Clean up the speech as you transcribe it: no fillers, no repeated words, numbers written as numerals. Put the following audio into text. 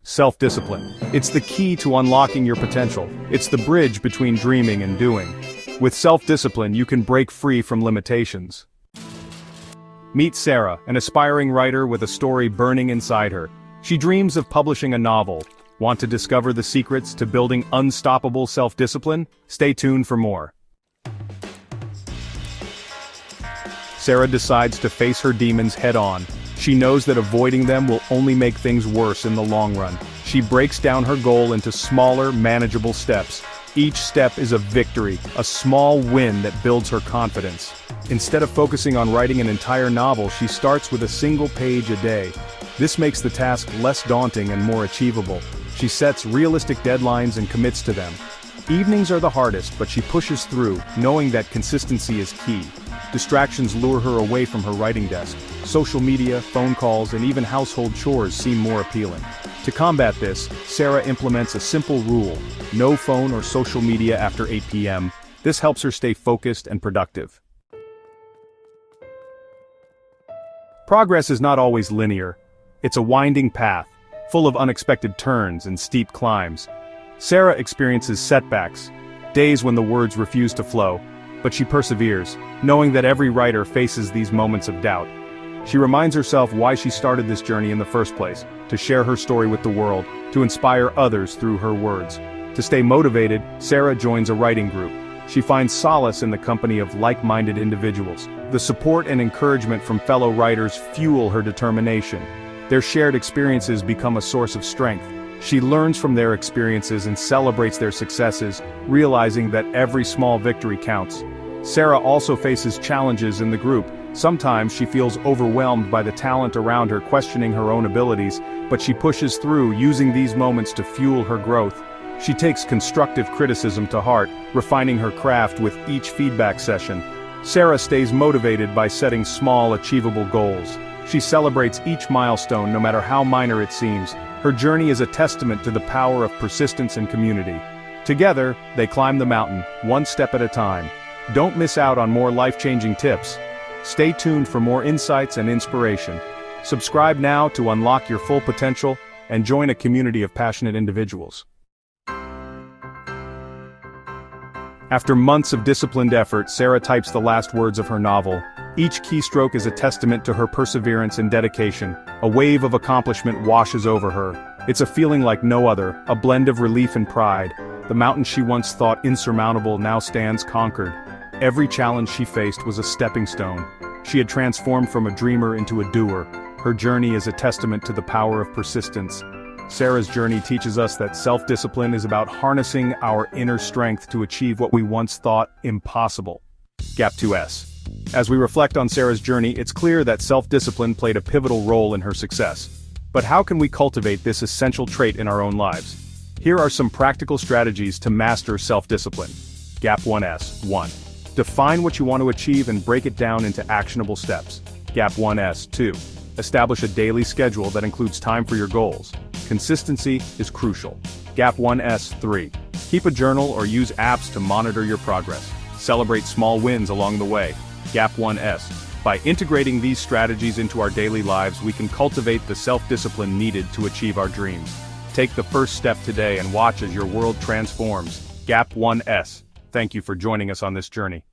Self-discipline. It's the key to unlocking your potential. It's the bridge between dreaming and doing. With self-discipline, you can break free from limitations. Meet Sarah, an aspiring writer with a story burning inside her. She dreams of publishing a novel. Want to discover the secrets to building unstoppable self-discipline? Stay tuned for more. Sarah decides to face her demons head-on. She knows that avoiding them will only make things worse in the long run. She breaks down her goal into smaller, manageable steps. Each step is a victory, a small win that builds her confidence. Instead of focusing on writing an entire novel, she starts with a single page a day. This makes the task less daunting and more achievable. She sets realistic deadlines and commits to them. Evenings are the hardest, but she pushes through, knowing that consistency is key. Distractions lure her away from her writing desk. Social media, phone calls, and even household chores seem more appealing. To combat this, Sarah implements a simple rule: no phone or social media after 8 p.m. This helps her stay focused and productive. Progress is not always linear. It's a winding path, full of unexpected turns and steep climbs. Sarah experiences setbacks, days when the words refuse to flow, but she perseveres, knowing that every writer faces these moments of doubt. She reminds herself why she started this journey in the first place: to share her story with the world, to inspire others through her words. To stay motivated, Sarah joins a writing group. She finds solace in the company of like-minded individuals. The support and encouragement from fellow writers fuel her determination. Their shared experiences become a source of strength. She learns from their experiences and celebrates their successes, realizing that every small victory counts. Sarah also faces challenges in the group. Sometimes she feels overwhelmed by the talent around her, questioning her own abilities, but she pushes through, using these moments to fuel her growth. She takes constructive criticism to heart, refining her craft with each feedback session. Sarah stays motivated by setting small, achievable goals. She celebrates each milestone, no matter how minor it seems. Her journey is a testament to the power of persistence and community. Together, they climb the mountain, one step at a time. Don't miss out on more life-changing tips. Stay tuned for more insights and inspiration. Subscribe now to unlock your full potential and join a community of passionate individuals. After months of disciplined effort, Sarah types the last words of her novel. Each keystroke is a testament to her perseverance and dedication. A wave of accomplishment washes over her. It's a feeling like no other, a blend of relief and pride. The mountain she once thought insurmountable now stands conquered. Every challenge she faced was a stepping stone. She had transformed from a dreamer into a doer. Her journey is a testament to the power of persistence. Sarah's journey teaches us that self-discipline is about harnessing our inner strength to achieve what we once thought impossible. Gap 2S. As we reflect on Sarah's journey, it's clear that self-discipline played a pivotal role in her success. But how can we cultivate this essential trait in our own lives? Here are some practical strategies to master self-discipline. Gap 1S. 1. Define what you want to achieve and break it down into actionable steps. Gap 1S. 2. Establish a daily schedule that includes time for your goals. Consistency is crucial. Gap 1S. 3. Keep a journal or use apps to monitor your progress. Celebrate small wins along the way. Gap 1S. By integrating these strategies into our daily lives, we can cultivate the self-discipline needed to achieve our dreams. Take the first step today and watch as your world transforms. Gap 1S. Thank you for joining us on this journey.